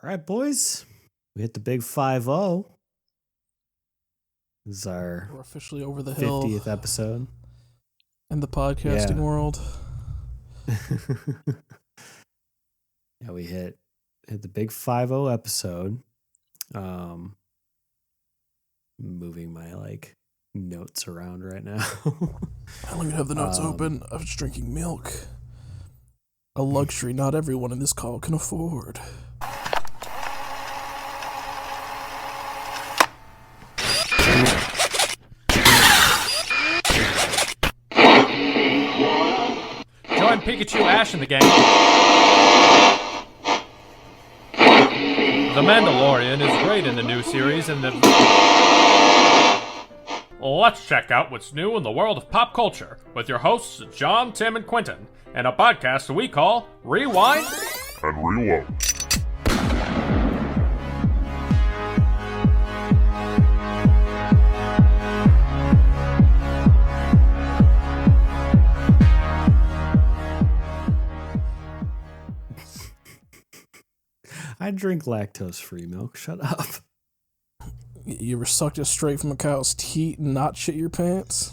right, boys. We hit the big 5-0. This is our We're officially over the hill 50th episode. in the podcasting world. Yeah, we hit the big 5-0 episode. Moving my notes around right now. I don't even have the notes open. I was drinking milk. A luxury not everyone in this call can afford. Join Pikachu, Ash, and the gang. The Mandalorian is great in the new series, and let's check out what's new in the world of pop culture with your hosts John, Tim, and Quentin, and a podcast we call Rewind and Reload. I drink lactose-free milk. Shut up. You ever sucked it straight from a cow's teat and not shit your pants?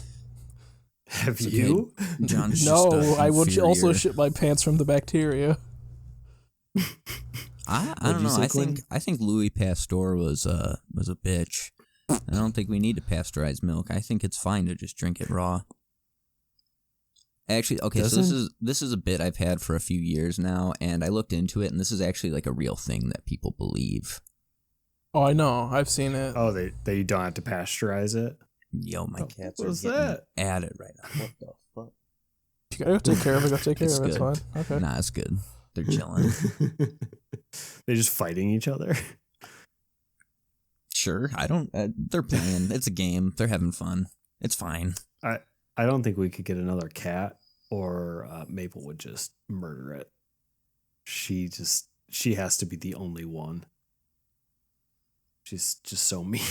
Have you? John's No, I would also shit my pants from the bacteria. I don't know. I think Louis Pasteur was a bitch. I don't think we need to pasteurize milk. I think it's fine to just drink it raw. Actually, okay, so this is a bit I've had for a few years now, and I looked into it, and this is actually like a real thing that people believe. Oh, I know. I've seen it. Oh, they don't have to pasteurize it? Yo, my cats are What's getting that? at it right now. What the fuck? You gotta go take care of it. Go take care of it. It's fine. Okay. Nah, it's good. They're chilling. They're just fighting each other? Sure, I don't... they're playing. It's a game. They're having fun. It's fine. I don't think we could get another cat, or Maple would just murder it. She has to be the only one. She's just so mean.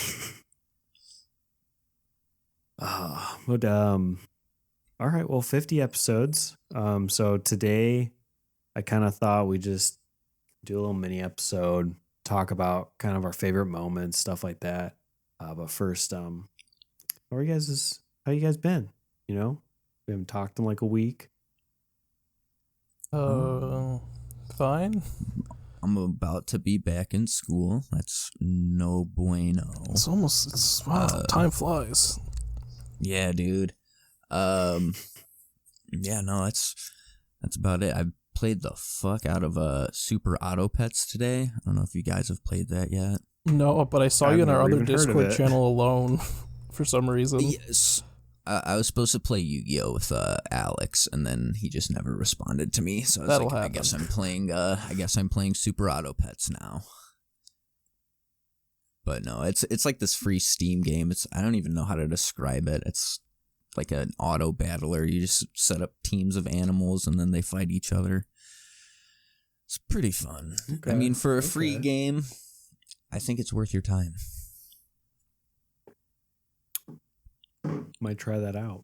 But all right, well, 50 episodes. So today I kind of thought we just do a little mini episode, talk about kind of our favorite moments, stuff like that. But first, how you guys been? You know, we haven't talked in like a week. Fine. I'm about to be back in school. That's no bueno. Time flies. Yeah, dude. Yeah, no, that's about it. I played the fuck out of Super Auto Pets today. I don't know if you guys have played that yet. No, but I saw you in our other Discord channel alone for some reason. Yes. I was supposed to play Yu-Gi-Oh with Alex, and then he just never responded to me. So I was happen. I guess I'm playing Super Auto Pets now. But no, it's like this free Steam game. I don't even know how to describe it. It's like an auto battler. You just set up teams of animals, and then they fight each other. It's pretty fun. Okay. I mean, for a free game, I think it's worth your time. Might try that out.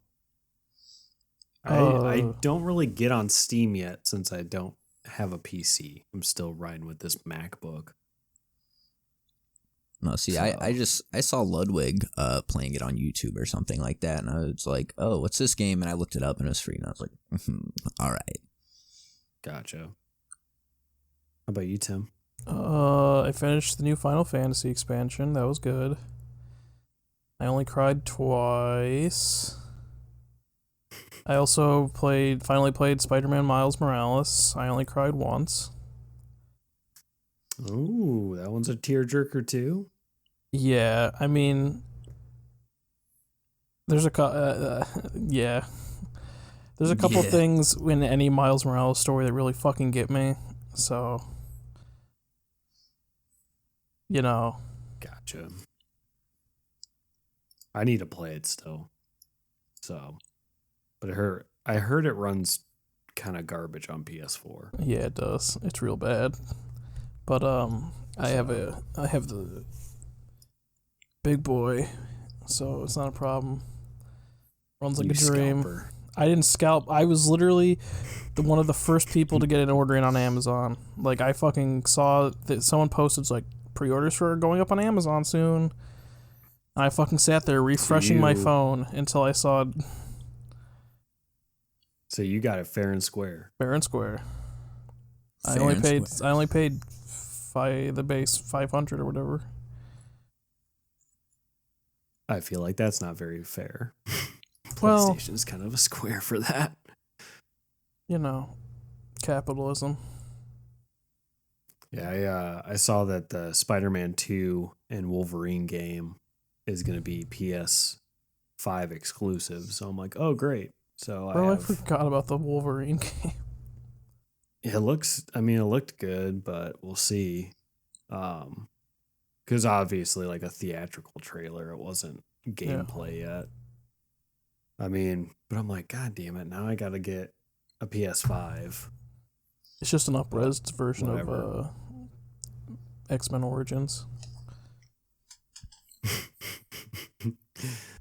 I don't really get on Steam yet since I don't have a PC. I'm still riding with this MacBook. No, see, so. I saw Ludwig playing it on YouTube or something like that, and I was like, oh, what's this game? And I looked it up, and it was free, and I was like, all right. Gotcha. How about you, Tim? I finished the new Final Fantasy expansion. That was good. I only cried twice. I also finally played Spider-Man Miles Morales. I only cried once. Ooh, that one's a tearjerker too? Yeah, I mean, there's a couple things in any Miles Morales story that really fucking get me. So, you know. Gotcha. I need to play it still. So, but I heard it runs kind of garbage on PS4. Yeah, it does. It's real bad. But I have the big boy, so it's not a problem. Runs like a dream. Scalper. I didn't scalp. I was literally one of the first people to get an order in on Amazon. Like, I fucking saw that someone posted, like, pre-orders for going up on Amazon soon. And I fucking sat there refreshing my phone until I saw So you got it fair and square. fair and square. I Fair only and paid square. the base 500 or whatever. I feel like that's not very fair. Well- PlayStation is kind of a square for that. You know, capitalism. Yeah, I saw that the Spider-Man 2 and Wolverine game is going to be PS5 exclusive. So I'm like, oh, great. So Bro, I forgot about the Wolverine game. it looked good, but we'll see. Because obviously, like a theatrical trailer, it wasn't gameplay yet. I mean, but I'm like, God damn it! Now I got to get a PS5. It's just an up-res version Whatever. of X-Men Origins.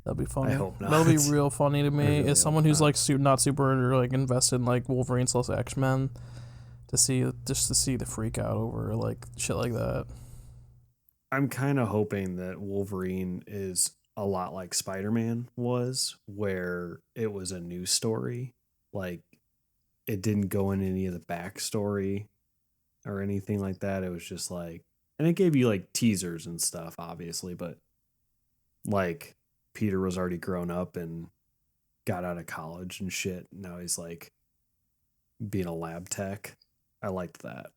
That'd be funny. I hope not. That'll be real funny to me. really As someone hope who's not. like not super like invested in like Wolverine / X-Men, to see the freak out over like shit like that. I'm kind of hoping that Wolverine is a lot like Spider-Man was, where it was a new story. Like, it didn't go in any of the backstory or anything like that. It was just like, and it gave you like teasers and stuff, obviously, but like Peter was already grown up and got out of college and shit. Now he's like being a lab tech. I liked that.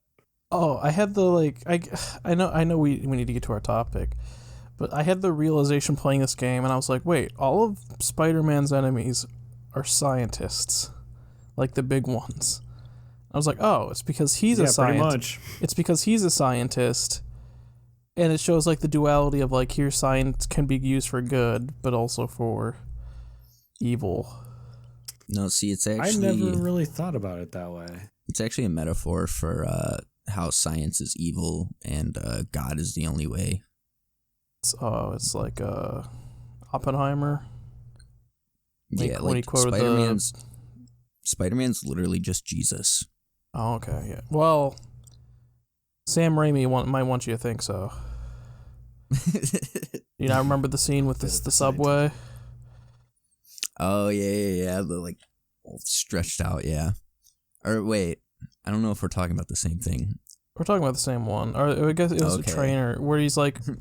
Oh, I had the like I know we need to get to our topic, but I had the realization playing this game, and I was like, wait, all of Spider-Man's enemies are scientists, like the big ones. I was like, oh, it's because he's a pretty scientist. much. It's because he's a scientist, and it shows like the duality of like here science can be used for good, but also for evil. No, see, it's I actually never really thought about it that way. it's actually a metaphor for how science is evil and God is the only way. It's like Oppenheimer. Yeah, when he like quoted Spider-Man's literally just Jesus. Oh, okay, yeah. Well, Sam Raimi might want you to think so. You not remember the scene with the subway? Oh yeah. The like all stretched out, yeah. Or wait, I don't know if we're talking about the same thing. We're talking about the same one. Or I guess it was Okay. a trainer where he's like The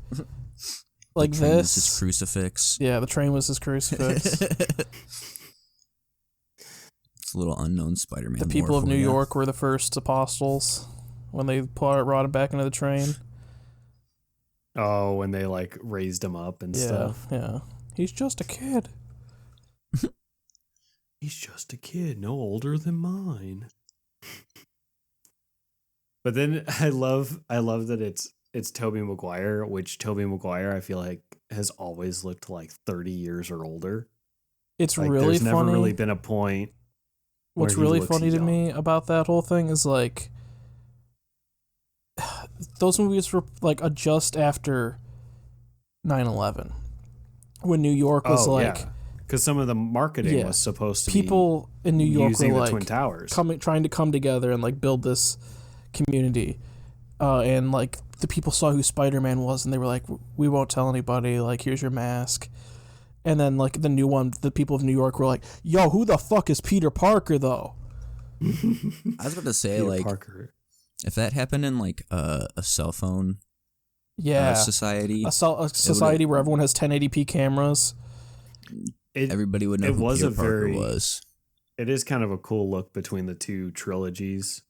train was this. his crucifix. Yeah, the train was his crucifix. It's a little unknown Spider-Man. The people lore of for New ya. York were the first apostles when they brought him back into the train. Oh, when they like raised him up and Yeah, stuff. yeah. He's just a kid. He's just a kid, no older than mine. But then I love that it's Tobey Maguire, which Tobey Maguire I feel like has always looked like 30 years or older. It's Like really there's never funny. really been a point. What's where he really looks funny to young. me about that whole thing is like those movies were like just after 9/11 when New York was because some of the marketing Yeah. was supposed to people in New be York using were the like Twin Towers. trying to come together and like build this community, and like the people saw who Spider-Man was and they were like, we won't tell anybody, like here's your mask. And then like the new one, the people of New York were like, yo, who the fuck is Peter Parker though? I was about to say, Peter like, Parker. if that happened in like a cell phone Yeah, society, a society where everyone has 1080p cameras. everybody would know it who was Peter a Parker very- was. It is kind of a cool look between the two trilogies,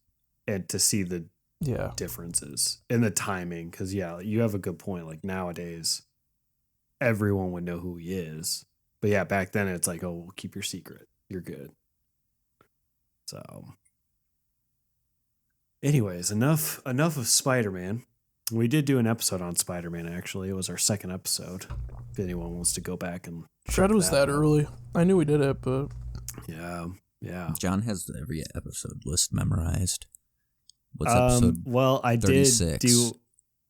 and to see the Yeah, differences in the timing. Because yeah, you have a good point. Like nowadays, everyone would know who he is. But yeah, back then it's like, oh, we'll keep your secret. You're good. So, anyways, enough of Spider-Man. We did do an episode on Spider-Man. Actually, it was our second episode. If anyone wants to go back and Shred check was that out. early. I knew we did it, but Yeah. John has every episode list memorized. What's episode? Well, I 36? did do.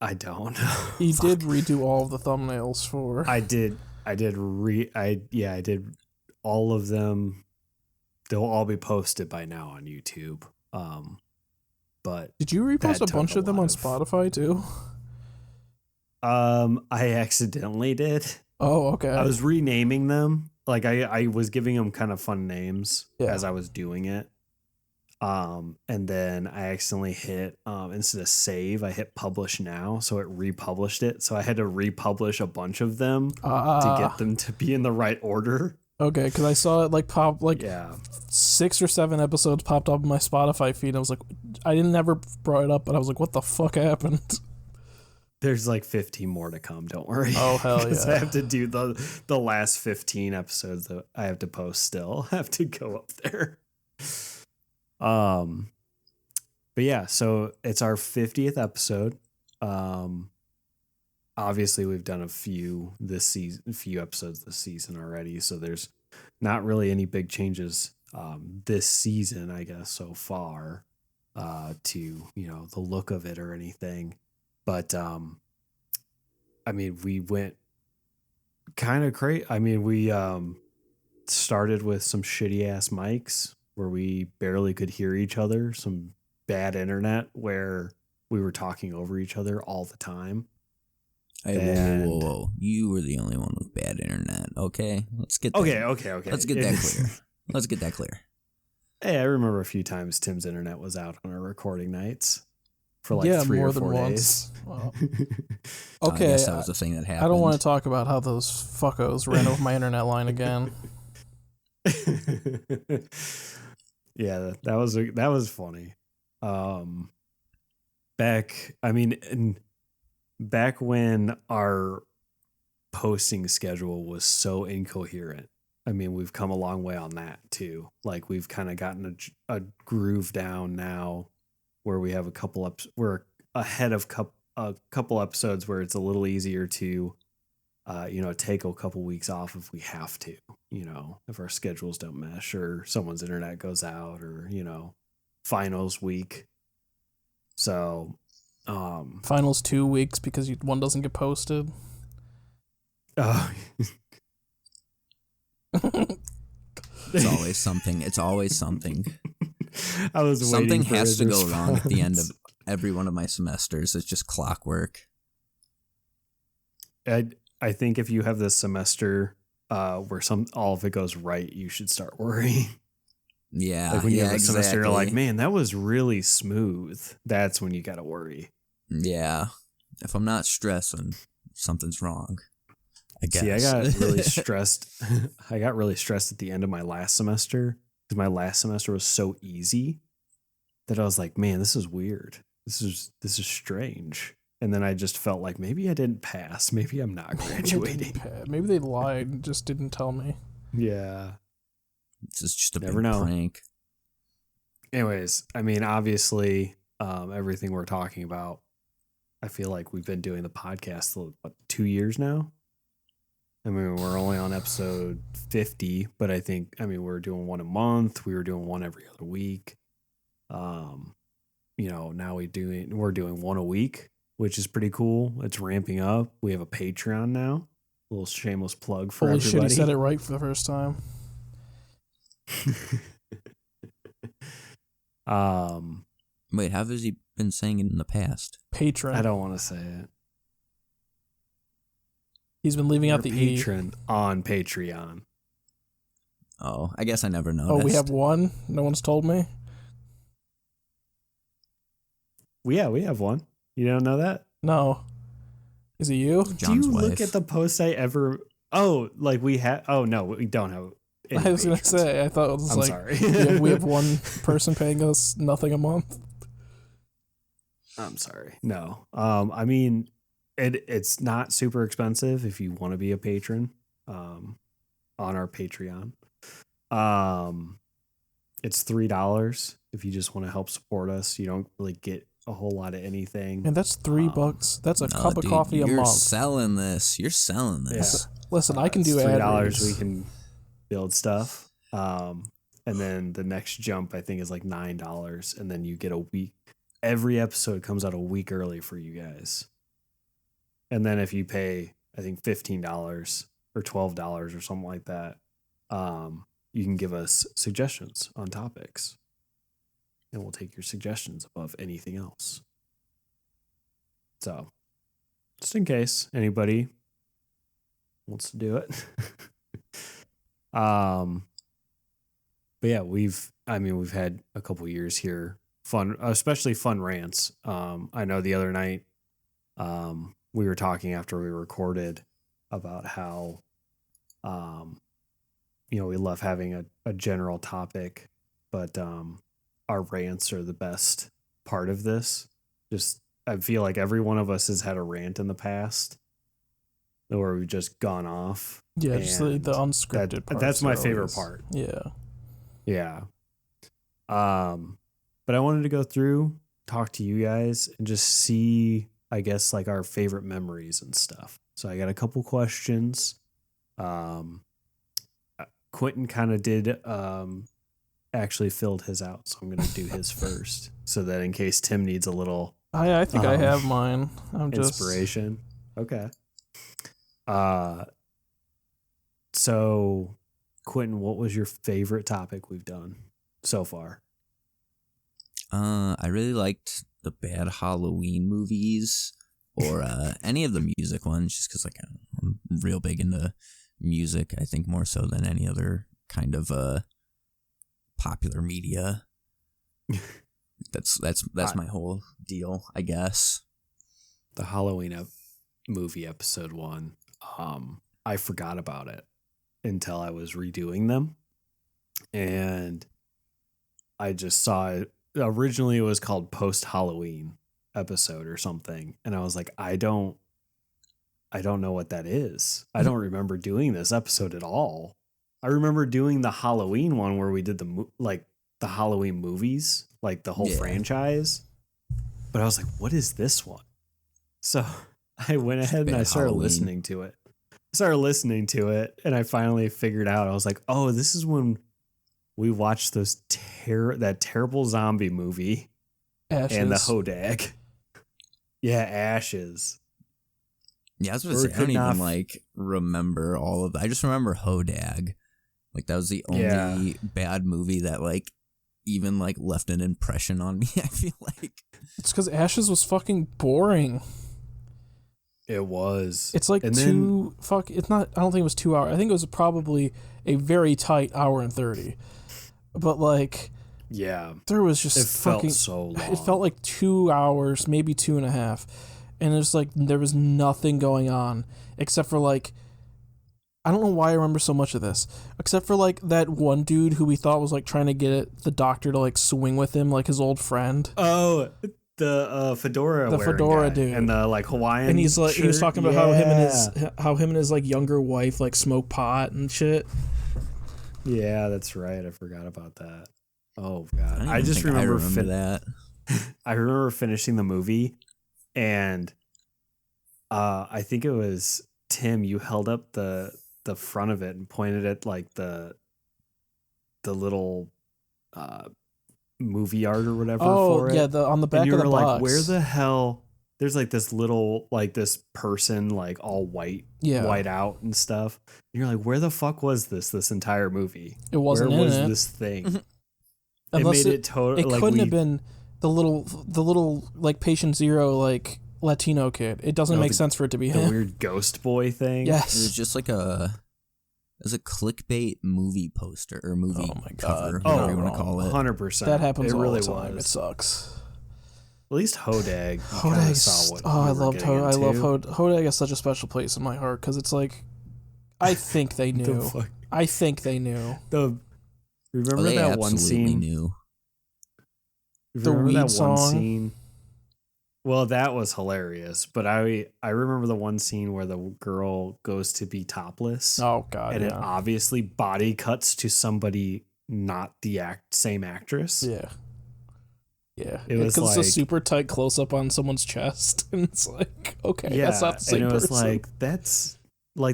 I don't. he Fuck. did redo all of the thumbnails for. I did. I did all of them. they'll all be posted by now on YouTube. But Did you repost that a bunch took a of them lot on of- Spotify too? I accidentally did. Oh, okay. I was renaming them. Like I was giving them kind of fun names Yeah. as I was doing it. And then I accidentally hit instead of save, I hit publish now, so it republished it. So I had to republish a bunch of them to get them to be in the right order. Okay, because I saw it like pop like Yeah. 6 or 7 episodes popped up on my Spotify feed. I was like, I didn't never brought it up, but I was like, what the fuck happened? There's like 15 more to come, don't worry. Oh, hell 'Cause yeah. I have to do the last 15 episodes that I have to post still. I have to go up there. But yeah, so it's our 50th episode. Obviously we've done a few episodes this season already, so there's not really any big changes this season, I guess, so far to, the look of it or anything. But I mean, we went kind of crazy. I mean, we started with some shitty ass mics where we barely could hear each other, some bad internet where we were talking over each other all the time. Hey, whoa. You were the only one with bad internet. Okay, let's get that. Okay. Let's get that clear. Let's get that clear. Hey, I remember a few times Tim's internet was out on our recording nights for like Yeah, 3 more or than 4 once. days. Wow. I Okay, guess that was the thing that happened. I don't want to talk about how those fuckos ran over my internet line again. Yeah, that was funny. Back when our posting schedule was so incoherent. I mean, we've come a long way on that too. Like we've kind of gotten a groove down now, where we have we're ahead of a couple episodes where it's a little easier to, take a couple weeks off if we have to. If our schedules don't mesh or someone's internet goes out or finals week. So, Finals 2 weeks because one doesn't get posted. It's always something. It's always something. I was Something waiting for has his to go wrong at the end response. of every one of my semesters. It's just clockwork. I think if you have this semester where all of it goes right, you should start worrying. Yeah, Like when you yeah, have a semester, you're like, exactly. man, that was really smooth. That's when you gotta worry. Yeah, if I'm not stressing, something's wrong. I guess. See, I got really stressed. I got really stressed at the end of my last semester because my last semester was so easy that I was like, man, this is weird. This is strange. And then I just felt like maybe I didn't pass. Maybe I'm not graduating. Maybe they lied and just didn't tell me. Yeah. This is just a Never big know. prank. Anyways, I mean, obviously, everything we're talking about, I feel like we've been doing the podcast, 2 years now? I mean, we're only on episode 50, but we're doing one a month. We were doing one every other week. Now we're doing one a week, which is pretty cool. It's ramping up. We have a Patreon now. A little shameless plug for Holy shit, he everybody. said it right for the first time. Wait, how has he been saying it in the past? Patron. I don't want to say it. He's been leaving out We're the E. patron on Patreon. Oh, I guess I never noticed. Oh, we have one? No one's told me? We have one. You don't know that? No. Is it you? John's Do you wife. look at the posts I ever? Oh, like we have. Oh no, we don't have. any I was going to patrons. say, I thought it was I'm like, sorry. we have one person paying us nothing a month. I'm sorry. No. I mean, it's not super expensive if you want to be a patron. On our Patreon. It's $3 if you just want to help support us. You don't really get a whole lot of anything. And that's $3. That's a No, cup of dude, coffee a you're month. selling this. You're selling this. Listen, I can do It's ad $3. reads. We can build stuff. And then the next jump I think is like $9, and then you get a week. Every episode comes out a week early for you guys. And then if you pay, I think $15 or $12 or something like that, you can give us suggestions on topics, and we'll take your suggestions above anything else. So, just in case anybody wants to do it. But yeah, we've had a couple years here, fun, especially fun rants. I know the other night, we were talking after we recorded about how, we love having a general topic, but our rants are the best part of this. Just, I feel like every one of us has had a rant in the past where we've just gone off. Yeah, just the unscripted part. That's my favorite part. Yeah. Yeah. But I wanted to go through, talk to you guys, and just see, I guess, like our favorite memories and stuff. So I got a couple questions. Quentin kind of did actually filled his out, so I'm going to do his first, so that in case Tim needs a little I think I have mine. I'm just inspiration. Okay. So Quentin, what was your favorite topic we've done so far? I really liked the bad Halloween movies, or any of the music ones, just because I'm real big into music. I think more so than any other kind of popular media. That's my whole deal, I guess. The Halloween movie episode 1. I forgot about it until I was redoing them, and I just saw it. Originally, it was called Post Halloween episode or something, and I was like, I don't know what that is. I don't remember doing this episode at all. I remember doing the Halloween one where we did the Halloween movies, like the whole franchise. But I was like, what is this one? So I went ahead and I started listening to it. And I finally figured out. I was like, oh, this is when we watched that terrible zombie movie. Ashes. And the Hodag. Yeah, Ashes. Yeah, I was going to say, I don't even remember all of that. I just remember Hodag. Like, that was the only bad movie that even left an impression on me, I feel like. It's because Ashes was fucking boring. It was. It's like it's not, I don't think it was 2 hours. I think it was probably a very tight hour and 30. But yeah, there was just felt so long. It felt like 2 hours, maybe 2.5. And it's there was nothing going on except for I don't know why I remember so much of this, except for that one dude who we thought was trying to get the doctor to swing with him, his old friend. Oh, the fedora dude, and the Hawaiian. And he's he was talking about how him and his younger wife smoke pot and shit. Yeah, that's right. I forgot about that. Oh god, I just remember that. I remember finishing the movie, and I think it was Tim. You held up the front of it and pointed at the little movie art or whatever. For it. Yeah, on the back and you of the were box. Where the hell? There's this little this person all white, white out and stuff. And you're where the fuck was this entire movie? It wasn't where in was it. This thing? Unless it made it totally. It couldn't have been the little Patient Zero Latino kid. It doesn't make sense for it to be him. The weird ghost boy thing. Yes, it was just a clickbait movie poster or movie cover, whatever you want to call it. 100%. That happens all really the time. was. It sucks. At least Hodag. I loved Hodag. I love Hodag. Hodag has such a special place in my heart because it's I think they knew. I think they knew. Remember that one scene? Knew. The weed song. Scene? Well, that was hilarious. But I remember the one scene where the girl goes to be topless. Oh god! And it obviously body cuts to somebody not the same actress. Yeah. Yeah, it was because it's a super tight close up on someone's chest, and it's okay, that's not the same and it person. was that's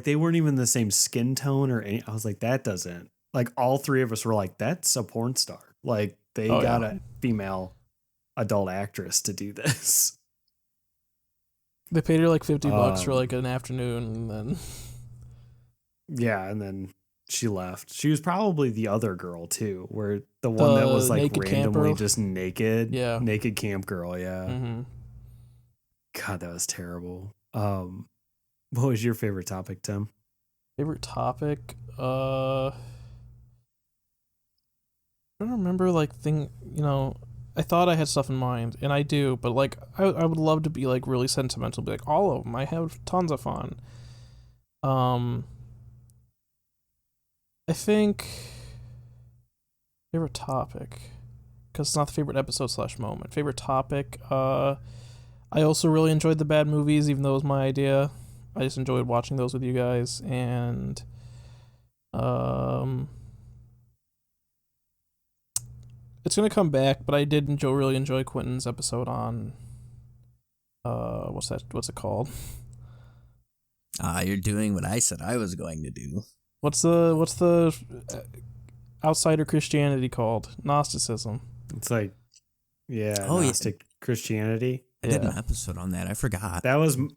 they weren't even the same skin tone or any. I was that doesn't all three of us were that's a porn star. They got a female adult actress to do this. They paid her $50 for an afternoon, and then yeah, and then she left. She was probably the other girl too, where the one that was like naked camp randomly girl? just naked. Yeah. Naked camp girl, yeah. Mm-hmm. God, that was terrible. What was your favorite topic, Tim? Favorite topic? I don't remember I thought I had stuff in mind, and I do, but like I would love to be like really sentimental, be like all of them. I have tons of fun. I think favorite topic, because it's not the favorite episode / moment. Favorite topic. I also really enjoyed the bad movies, even though it was my idea. I just enjoyed watching those with you guys, and it's gonna come back, but I did really enjoy Quentin's episode on what's it called? You're doing what I said I was going to do. What's the outsider Christianity called? Gnosticism. It's like, yeah, Oh, yeah. Gnostic Christianity. I did an episode on that. I forgot. I'm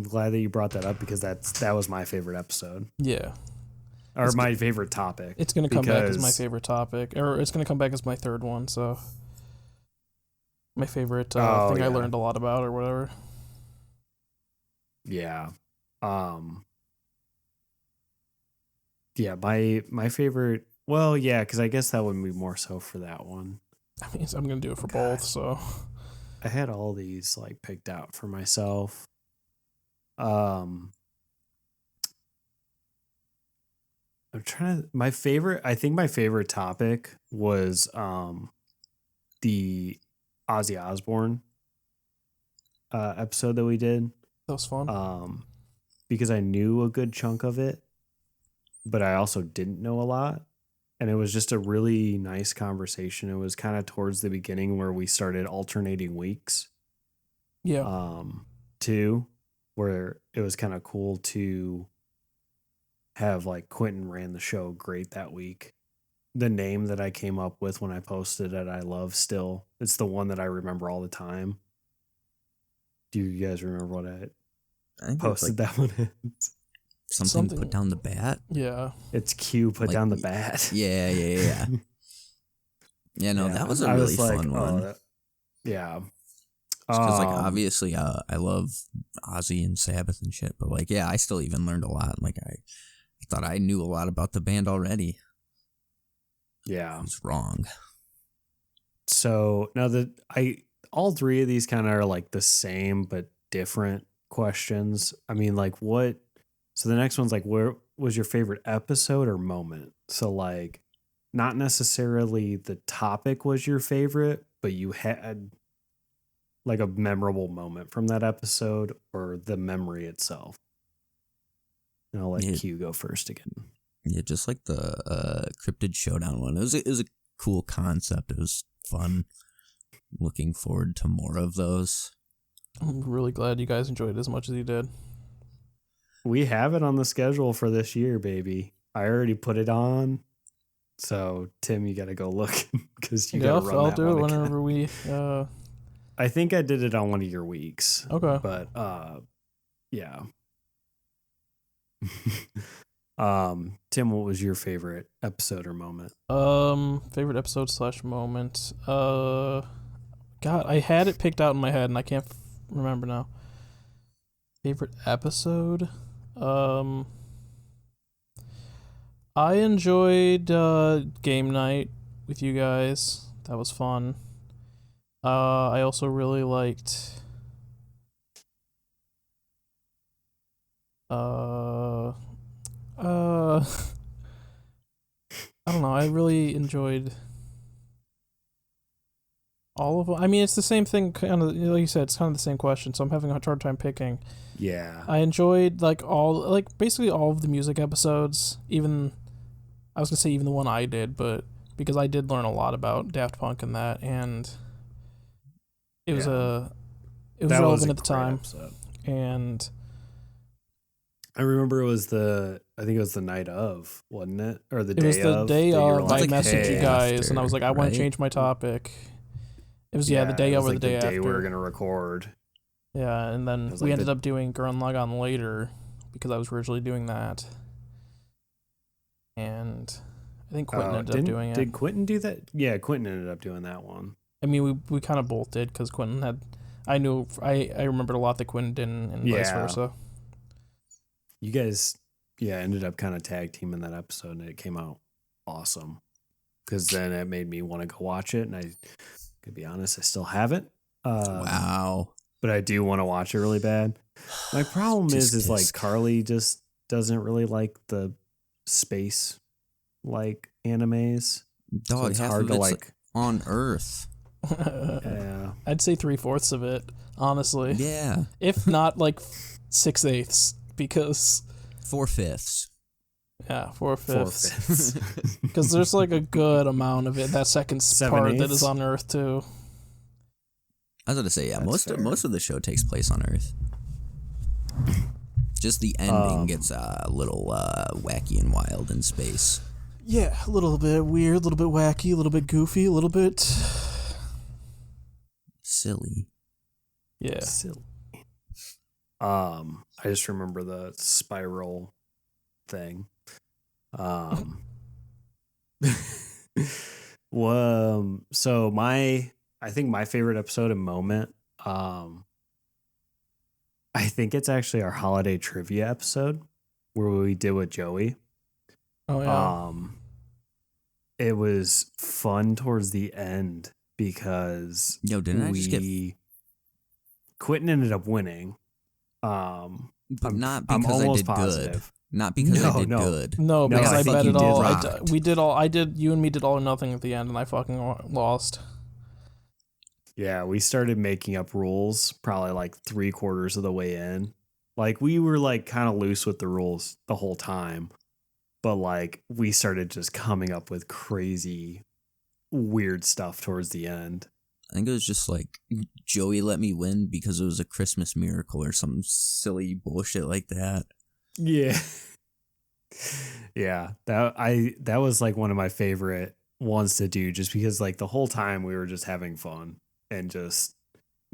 glad that you brought that up because that was my favorite episode. Yeah. Or my favorite topic. It's gonna come back as my because- favorite topic, or it's gonna come back as my third one. So my favorite thing Oh, I yeah. learned a lot about, or whatever. Yeah. Yeah, my favorite. Well, yeah, because I guess that would be more so for that one. I mean, I'm gonna do it for both. So I had all these like picked out for myself. I'm trying to. I think my favorite topic was the Ozzy Osbourne episode that we did. that was fun. Because I knew a good chunk of it, but I also didn't know a lot. And it was just a really nice conversation. It was kind of towards the beginning where we started alternating weeks. Yeah. Too, where it was kind of cool to have like Quentin ran the show great that week. The name that I came up with when I posted it, I love still. It's the one that I remember all the time. Do you guys remember what I I think it's posted like that one is? something put down the bat. Yeah. It's Q put Like, down the bat. Yeah. Yeah, no, Yeah, that was a I really like, fun one. Yeah. Because like obviously, I love Ozzy and Sabbath and shit, but like, yeah, I still even learned a lot. Like I thought I knew a lot about the band already. Yeah. I was wrong. So now all three of these kind of are like the same but different questions. I mean, like so the next one's like, where was your favorite episode or moment? So like not necessarily the topic was your favorite, but you had like a memorable moment from that episode or the memory itself. And I'll let Yeah. Q go first again. Yeah, just like the Cryptid Showdown one. It was a cool concept. It was fun. Looking forward to more of those. I'm really glad you guys enjoyed it as much as you did. We have it on the schedule for this year, baby. I already put it on. So Tim, you got to go look because you Yeah, got to run I'll that do it one again. whenever we. I think I did it on one of your weeks. Okay. But yeah. Tim, what was your favorite episode or moment? Favorite episode / moment. God, I had it picked out in my head and I can't remember now. Favorite episode. I enjoyed game night with you guys. That was fun. I also really liked I don't know. I really enjoyed all of them. I mean, it's the same thing, kind of like you said. It's kind of the same question, so I'm having a hard time picking. Yeah. I enjoyed basically all of the music episodes. Even I was gonna say even the one I did, but because I did learn a lot about Daft Punk and that, and it was Yeah. it was That relevant a at the great time, episode. and I remember it was I think it was the night of, wasn't it? Or the it day was the of. day that you were of. like, I messaged hey, you guys, and I was like, I want right? to change my topic. It was the day it of was or the like day we after. were gonna record. Yeah, and then It was we like ended the- up doing Gurren Lagann later because I was originally doing that. and I think Quentin ended up doing it. Did Quentin do that? Yeah, Quentin ended up doing that one. I mean, we kind of both did because Quentin had. I remembered a lot that Quentin didn't, and vice versa. You guys, ended up kind of tag teaming that episode, and it came out awesome. Because then it made me want to go watch it, and I, to be honest, I still haven't. Wow. But I do want to watch it really bad. My problem is like Carly just doesn't really like the space like animes. Dog, so it's hard to like on Earth. Yeah. I'd say 3/4 of it, honestly. Yeah. If not like 6/8, because 4/5. Yeah, 4/5. Because there's like a good amount of it. That second 7/8? part that is on Earth too. I was going to say, yeah, That's most of the show takes place on Earth. Just the ending gets a little wacky and wild in space. Yeah, a little bit weird, a little bit wacky, a little bit goofy, a little bit silly. Yeah. Silly. I just remember the spiral thing. Well, so I think my favorite episode and moment, I think it's actually our holiday trivia episode where we did with Joey. Oh yeah. It was fun towards the end because Quentin ended up winning. But not because I did positive. good. Not because I did good. No, because I bet it all. I you and me did all or nothing at the end, and I fucking lost. Yeah, we started making up rules probably like 3/4 of the way in. Like we were like kind of loose with the rules the whole time, but like we started just coming up with crazy, weird stuff towards the end. I think it was just like Joey let me win because it was a Christmas miracle or some silly bullshit like that. Yeah. Yeah, that was like one of my favorite ones to do just because like the whole time we were just having fun and just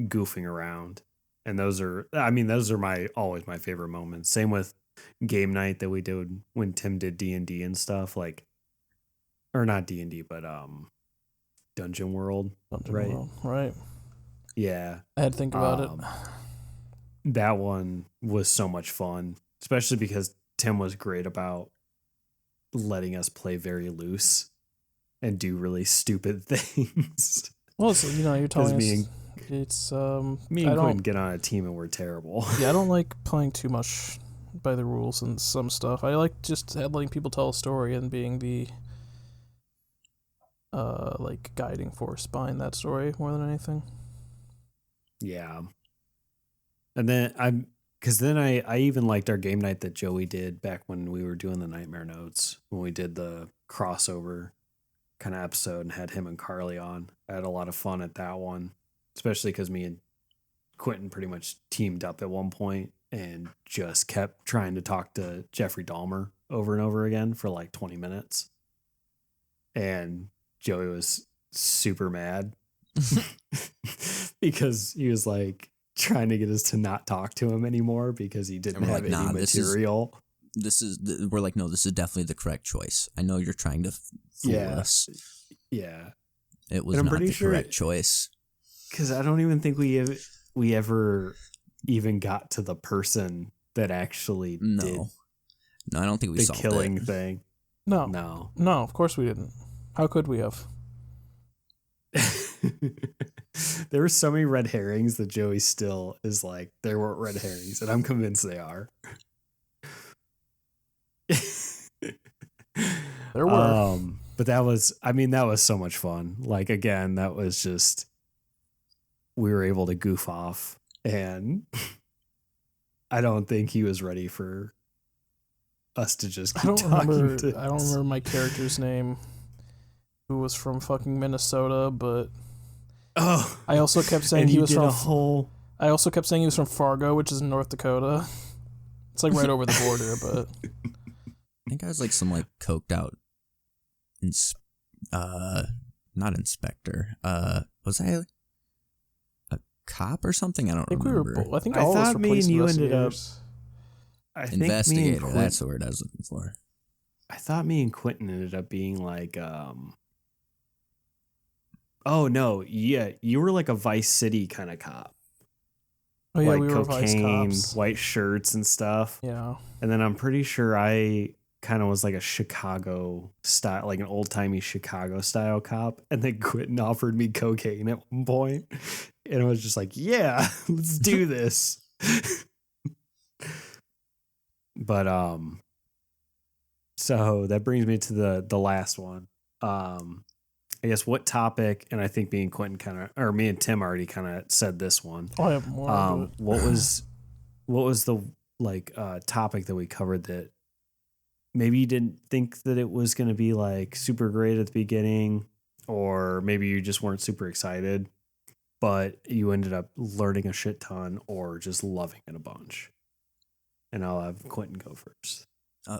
goofing around. And those are always my favorite moments. Same with game night that we did when Tim did D&D and stuff, like, or not D&D, but Dungeon World. Right. Yeah. I had to think about it. That one was so much fun, especially because Tim was great about letting us play very loose and do really stupid things. Well, so, you're telling us me and Quentin get on a team and we're terrible. Yeah, I don't like playing too much by the rules and some stuff. I like just letting people tell a story and being the like guiding force behind that story more than anything. Yeah. And then I even liked our game night that Joey did back when we were doing the Nightmare Notes, when we did the crossover kind of episode and had him and Carly on. I had a lot of fun at that one, especially because me and Quentin pretty much teamed up at one point and just kept trying to talk to Jeffrey Dahmer over and over again for like 20 minutes. And Joey was super mad because he was like trying to get us to not talk to him anymore because he didn't have any material. We're like, no, this is definitely the correct choice. I know you're trying to fool us. Yeah. It was not the correct choice. Because I don't even think we ever even got to the person that actually did. No, I don't think we saw the killing thing. No, of course we didn't. How could we have? There were so many red herrings that Joey still is like, there weren't red herrings, and I'm convinced they are. There were. But that was so much fun. Like, again, that was just, we were able to goof off, and I don't think he was ready for us to just keep talking to I don't remember my character's name, who was from fucking Minnesota, but I also kept saying he was from I also kept saying he was from Fargo, which is in North Dakota. It's like right over the border, but I think I was like some like coked out not inspector. Was I a cop or something? I don't remember. I think all of us were police investigators. I think investigator, that's the word I was looking for. I thought me and Quentin ended up being like, oh no, yeah, you were like a Vice City kind of cop, Oh yeah, like we were Vice cocaine, cops. white shirts and stuff. Yeah. And then I'm pretty sure I kind of was like a Chicago style, like an old timey Chicago style cop. And then Quentin offered me cocaine at one point, and I was just like, yeah, let's do this. But so that brings me to the last one. I guess what topic, and I think me and Quentin kind of, or me and Tim already kind of said this one. Oh, I have more. I'll do it. What was the like topic that we covered that maybe you didn't think that it was going to be like super great at the beginning, or maybe you just weren't super excited, but you ended up learning a shit ton or just loving it a bunch? And I'll have Quentin go first.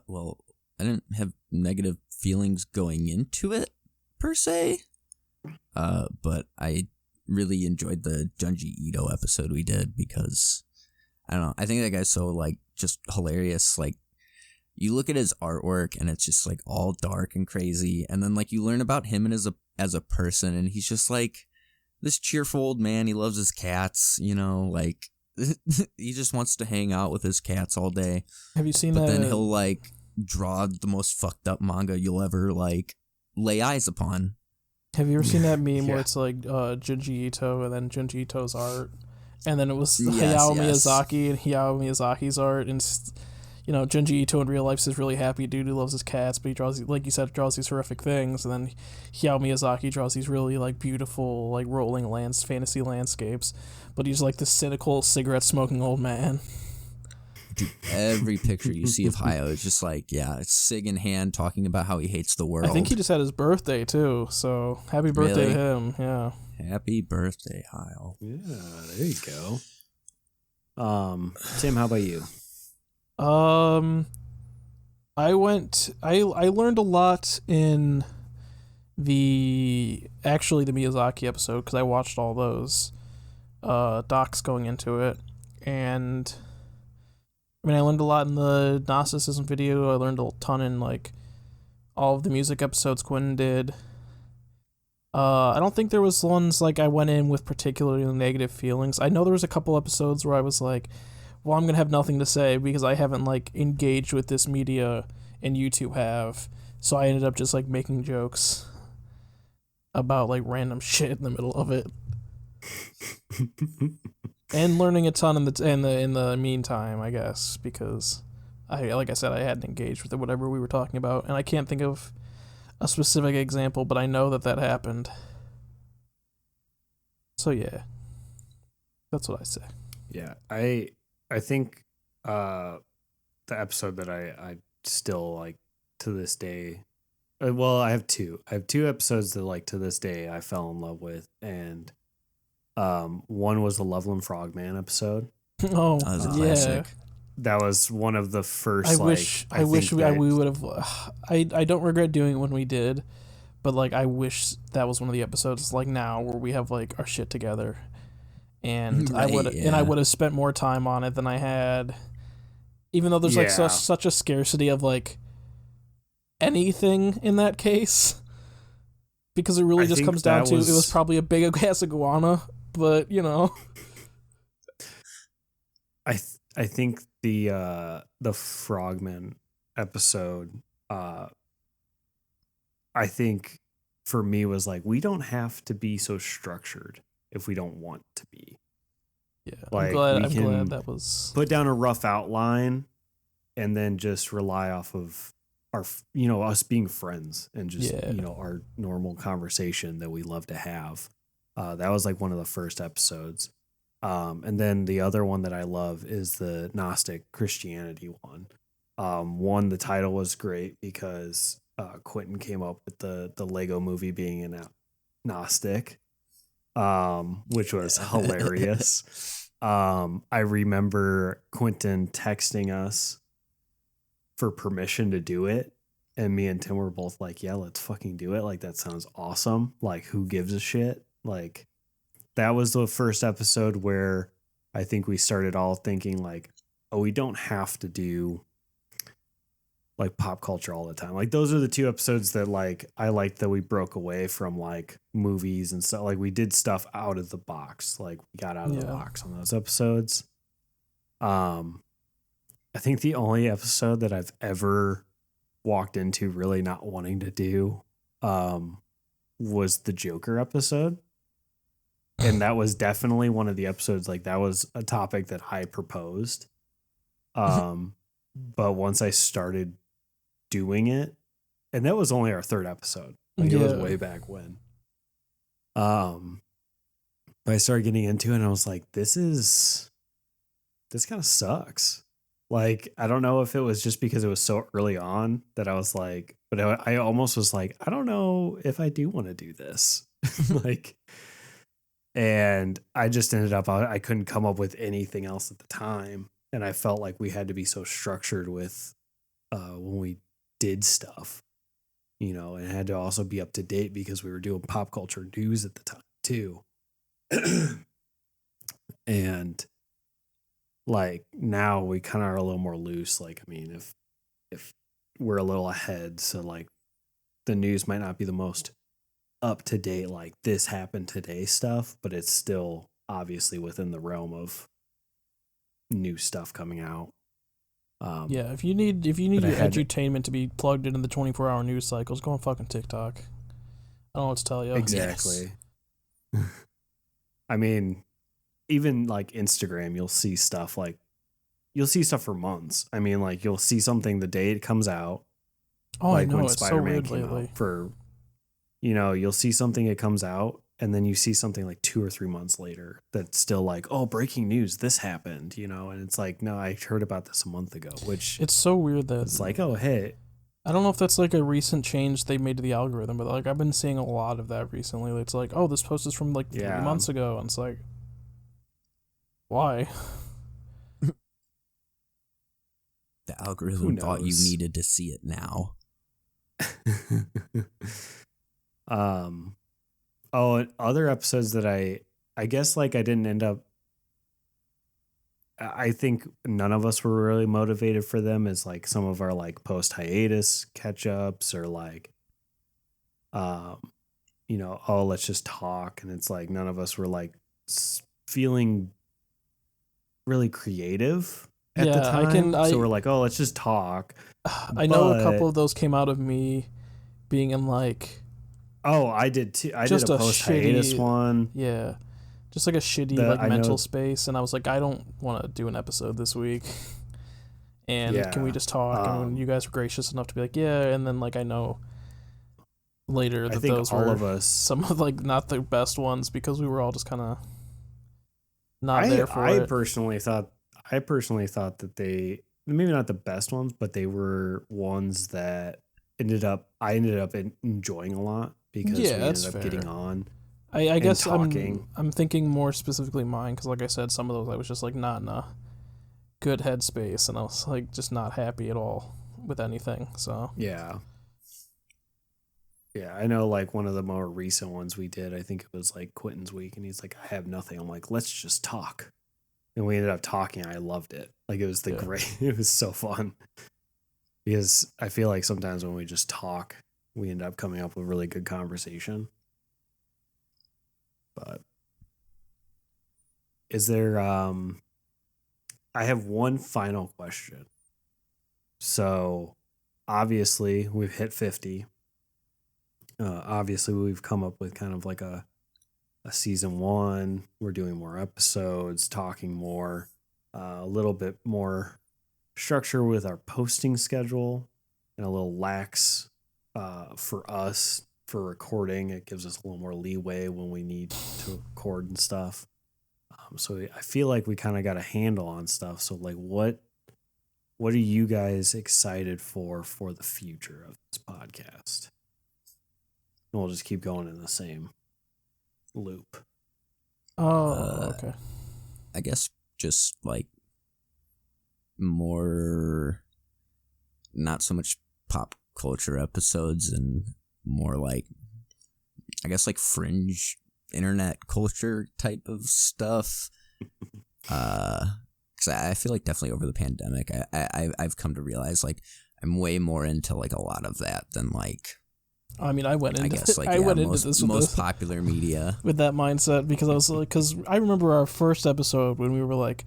Well, I didn't have negative feelings going into it per se, but I really enjoyed the Junji Ito episode we did because I don't know. I think that guy's so like just hilarious. Like you look at his artwork and it's just like all dark and crazy, and then like you learn about him and as a person, and he's just like this cheerful old man. He loves his cats, you know, like he just wants to hang out with his cats all day. Have you seen But that? then he'll like draw the most fucked up manga you'll ever like lay eyes upon. Have you ever seen that meme Yeah. where it's like Junji Ito and then Junji Ito's art, and then it was Yes, Hayao yes. Miyazaki and Hayao Miyazaki's art, and you know Junji Ito in real life is this really happy dude who loves his cats, but he draws, like you said, draws these horrific things, and then Hayao Miyazaki draws these really like beautiful like rolling fantasy landscapes, but he's like this cynical cigarette smoking old man. Dude, every picture you see of Hayao is just like, yeah, it's cig in hand talking about how he hates the world. I think he just had his birthday too, so happy birthday Really? to him. Yeah. Happy birthday, Hayao. Yeah, there you go. Tim, how about you? I learned a lot in the Miyazaki episode because I watched all those docs going into it, and I mean I learned a lot in the Gnosticism video. I learned a ton in like all of the music episodes Quentin did. I don't think there was ones like I went in with particularly negative feelings. I know there was a couple episodes where I was like, well, I'm gonna have nothing to say because I haven't like engaged with this media and you two have. So I ended up just like making jokes about like random shit in the middle of it. And learning a ton in the meantime, I guess, because like I said, I hadn't engaged with it, whatever we were talking about, and I can't think of a specific example, but I know that happened. So yeah, that's what I say. Yeah, I think the episode that I still like to this day. Well, I have two. I have two episodes that like to this day I fell in love with, and one was the Loveland Frogman episode. Oh, That was a yeah. classic. That was one of the first. I like, wish we would have. I don't regret doing it when we did, but like I wish that was one of the episodes like now where we have like our shit together, and I Right, would yeah. have spent more time on it than I had, even though there's like Yeah. such a scarcity of like anything in that case, because it really I just think down that to it was- was probably a big ass iguana, but you know. I think the Frogman episode, I think for me was like, we don't have to be so structured if we don't want to be. Yeah, Like, I'm we can glad that was. Put down a rough outline and then just rely off of our, us being friends and just, Yeah. our normal conversation that we love to have. That was like one of the first episodes. And then the other one that I love is the Gnostic Christianity one. One, the title was great because Quentin came up with the Lego movie being a Gnostic, which was hilarious. I remember Quentin texting us for permission to do it. And me and Tim were both like, yeah, let's fucking do it. Like, that sounds awesome. Like, who gives a shit? Like, that was the first episode where I think we started all thinking like, oh, we don't have to do like pop culture all the time. Like those are the two episodes that like I like that we broke away from like movies and stuff. Like we did stuff out of the box. Like we got out of the box on those episodes. I think the only episode that I've ever walked into really not wanting to do was the Joker episode. And that was definitely one of the episodes, like that was a topic that I proposed. But once I started doing it, and that was only our third episode. Like it was way back when. But I started getting into it and I was like, this kind of sucks. Like, I don't know if it was just because it was so early on that I was like, but I almost was like, I don't know if I do want to do this. Like, and I just ended up, I couldn't come up with anything else at the time. And I felt like we had to be so structured with when we did stuff, you know, and it had to also be up to date because we were doing pop culture news at the time too. And like now we kind of are a little more loose. Like, I mean, if we're a little ahead, so like the news might not be the most up to date, like this happened today stuff, but it's still obviously within the realm of new stuff coming out. Yeah, if you need your edutainment to be plugged into the 24-hour news cycles, go on fucking TikTok. I don't know what to tell you. Exactly. Yes. I mean, even like Instagram, you'll see stuff for months. I mean, like you'll see something the day it comes out. Oh, like I know, when it's Spider-Man so weird came lately. out for, you know, you'll see something that comes out and then you see something like 2 or 3 months later that's still like, oh, breaking news, this happened, you know, and it's like, no, I heard about this a month ago, which it's so weird that it's like, oh, hey. I don't know if that's like a recent change they made to the algorithm, but like I've been seeing a lot of that recently. It's like, oh, this post is from like 3 months ago, and it's like, why? The algorithm thought you needed to see it now. Oh, and other episodes that I guess like I didn't end up, I think none of us were really motivated for them as like some of our like post hiatus catch ups or like, you know, oh, let's just talk. And it's like, none of us were like feeling really creative at the time. So we're like, oh, let's just talk. I know a couple of those came out of me being in like, oh, I did too. I did a post hiatus one. Yeah. Just like a shitty like mental space. And I was like, I don't want to do an episode this week. And can we just talk? And you guys were gracious enough to be like, yeah. And then like I know later that those all were of us, some of like not the best ones because we were all just kind of not there for it. I personally thought that they, maybe not the best ones, but they were ones that I ended up enjoying a lot because we ended up getting on. I guess I'm thinking more specifically mine because, like I said, some of those I was just like not in a good headspace, and I was like just not happy at all with anything. So yeah, I know. Like one of the more recent ones we did, I think it was like Quentin's week, and he's like, "I have nothing." I'm like, "Let's just talk," and we ended up talking. I loved it. Like it was it was so fun because I feel like sometimes when we just talk, we end up coming up with really good conversation. But is there I have one final question. So obviously we've hit 50. Obviously we've come up with kind of like a season 1. We're doing more episodes, talking more, a little bit more structure with our posting schedule and a little lax for us. For recording, it gives us a little more leeway when we need to record and stuff. So I feel like we kind of got a handle on stuff. So like, what are you guys excited for the future of this podcast? And we'll just keep going in the same loop. Oh, okay. I guess just like more, not so much pop culture episodes and more like, I guess like fringe internet culture type of stuff. Because I feel like definitely over the pandemic, I've come to realize like I'm way more into like a lot of that than like I mean, I went into most, this most popular media. with that mindset because I was like, because I remember our first episode when we were like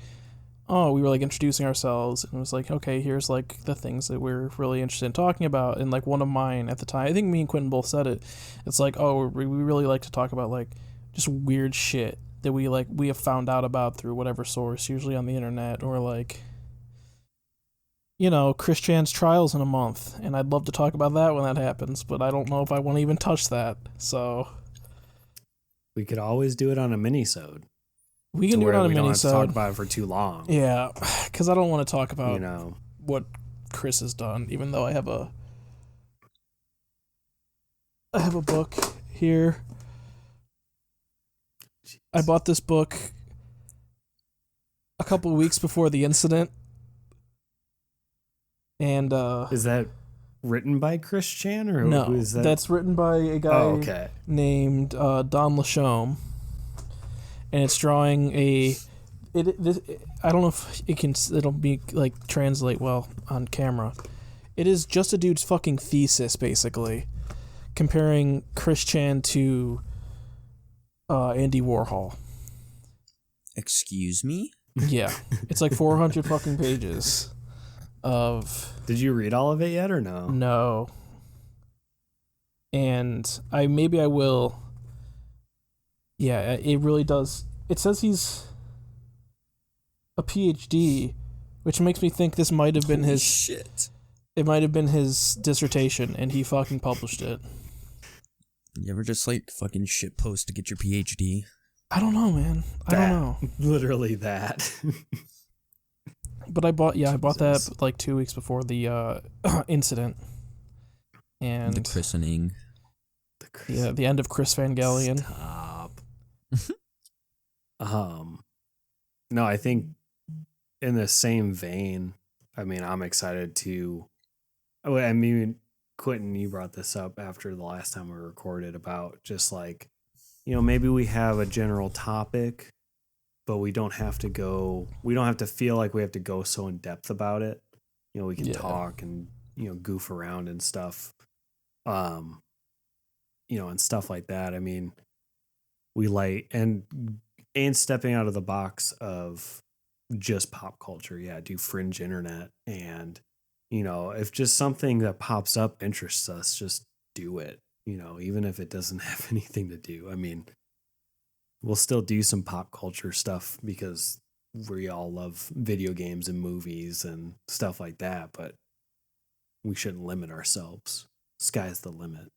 introducing ourselves, and it was like, okay, here's like the things that we're really interested in talking about, and like one of mine at the time, I think me and Quentin both said it. It's like, oh, we really like to talk about like just weird shit that we have found out about through whatever source, usually on the internet, or like, you know, Chris Chan's trials in a month, and I'd love to talk about that when that happens, but I don't know if I want to even touch that. So We could always do it on a mini-sode. we can do it on a We don't have to talk mini-sode. about it for too long. Yeah, because I don't want to talk about You know, what Chris has done, even though I have a book here. I bought this book a couple weeks before the incident, and is that written by Chris Chan or no, who is that? that's written by a guy Oh, okay. named Don Lachaume, and it's drawing a. I don't know if it'll be like translate well on camera. It is just a dude's fucking thesis, basically, comparing Chris Chan to Andy Warhol. Excuse me? Yeah, it's like 400 fucking pages of Did you read all of it yet or no? no. And I will. Yeah, it really does. It says he's a PhD, which makes me think this might have been Holy his. shit. It might have been his dissertation, and he fucking published it. You ever just like fucking shit post to get your PhD? I don't know, man. I don't know. Literally that. But I bought Jesus. that like 2 weeks before the incident. And The christening. yeah, the end of Chris Vangelion. Stop. No, I think in the same vein, I mean, I'm excited to. I mean, Quentin, you brought this up after the last time we recorded about just like, you know, maybe we have a general topic, but we don't have to feel like we have to go so in depth about it. You know, we can Yeah. talk and, you know, goof around and stuff. You know, and stuff like that. I mean, we like and stepping out of the box of just pop culture. Yeah, do fringe internet, and you know, if just something that pops up interests us, just do it. You know, even if it doesn't have anything to do. I mean, we'll still do some pop culture stuff because we all love video games and movies and stuff like that, but we shouldn't limit ourselves. Sky's the limit.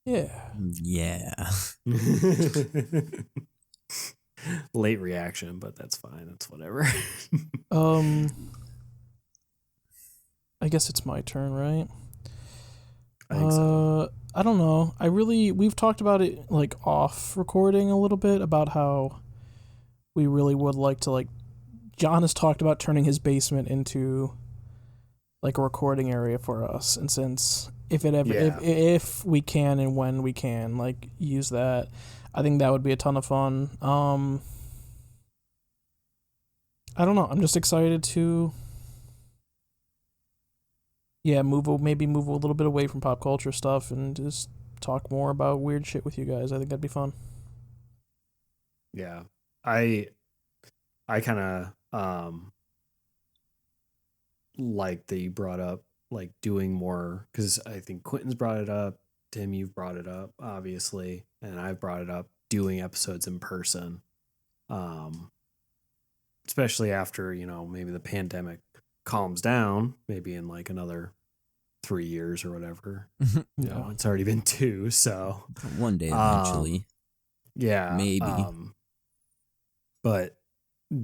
Yeah. Yeah. Late reaction, but that's fine. That's whatever. I guess it's my turn, right? I think so. I don't know. We've talked about it like off recording a little bit about how we really would like to like. John has talked about turning his basement into like a recording area for us, and since if we can and when we can like use that, I think that would be a ton of fun. I don't know. I'm just excited to move a little bit away from pop culture stuff and just talk more about weird shit with you guys. I think that'd be fun. Yeah. I kind of like that you brought up like doing more, because I think Quentin's brought it up, Tim, you've brought it up, obviously, and I've brought it up, doing episodes in person. Especially after, you know, maybe the pandemic calms down, maybe in like another 3 years or whatever. You know, it's already been 2, so One day eventually. yeah, Maybe. But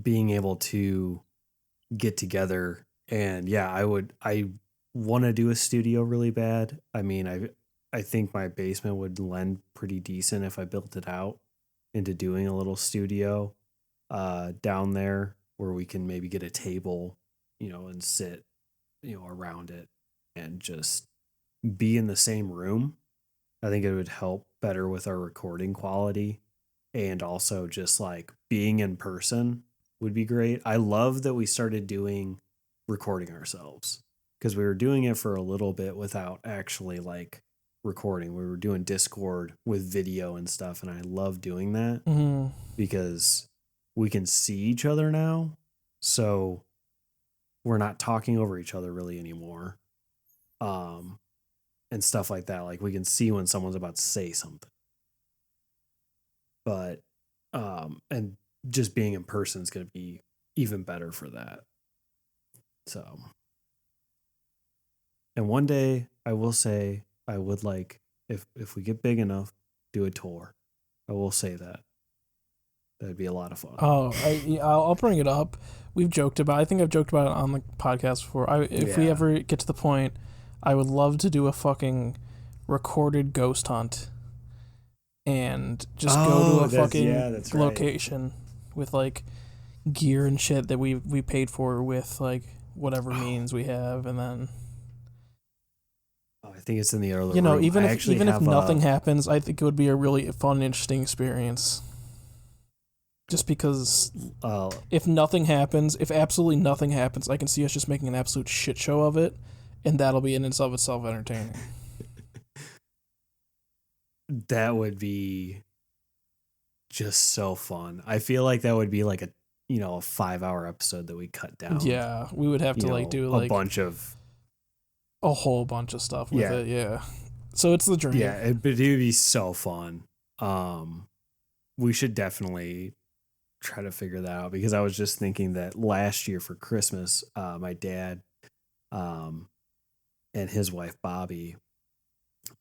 being able to get together, and I want to do a studio really bad. I mean, I think my basement would lend pretty decent if I built it out into doing a little studio down there where we can maybe get a table, you know, and sit, you know, around it and just be in the same room. I think it would help better with our recording quality, and also just like being in person would be great. I love that we started doing recording ourselves. because we were doing it for a little bit without actually like recording. We were doing Discord with video and stuff, and I love doing that Mm-hmm. because we can see each other now. So we're not talking over each other really anymore. And stuff like that. Like we can see when someone's about to say something. But and just being in person is going to be even better for that. So, and one day I will say I would like, if we get big enough, do a tour. I will say that. That'd be a lot of fun. Oh, I'll bring it up. We've joked about. I think I've joked about it on the podcast before. If we Yeah. ever get to the point, I would love to do a fucking recorded ghost hunt, and just go to a that's fucking right. location with like gear and shit that we paid for with like whatever means we have, and then I think it's in the other you know, room. even I if actually even if have nothing happens, I think it would be a really fun, interesting experience. Just because if nothing happens, if absolutely nothing happens, I can see us just making an absolute shit show of it, and that'll be in itself entertaining. that would be just so fun. I feel like that would be like a 5-hour episode that we cut down. Yeah, we would have to like do like a bunch of a whole bunch of stuff with Yeah. it. Yeah, so it's the dream. yeah, it would be so fun. We should definitely try to figure that out, because I was just thinking that last year for Christmas, my dad and his wife Bobby